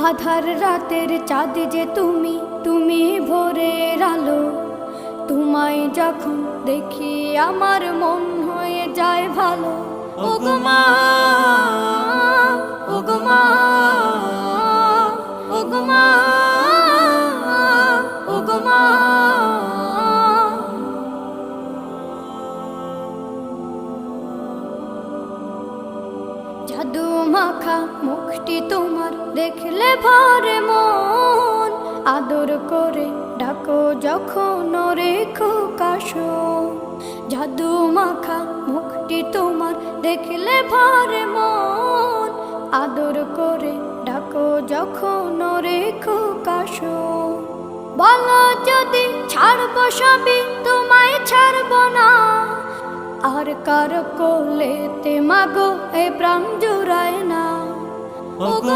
আধার রাতের চাঁদ যে তুমি, তুমি ভোরের আলো। তোমায় যখন দেখি আমার মন হয়ে যায় ভালো। ওগো মা, ওগো মা, ওগো মা, ওগো মা। জাদু মাখা মুখটি তোমার দেখলে ভরে মন। আদর করে ডাকো যখন রেখো কাশো। জাদু মাখা মুখটি তোমার দেখলে ভরে মন। আদর করে ডাকো যখন রেখো কাশো। বলো যদি ছাড়বো সবই, তোমায় ছাড়বো না। আর কার কোলেতে মাগো এ প্রাণ জুড়ায় না।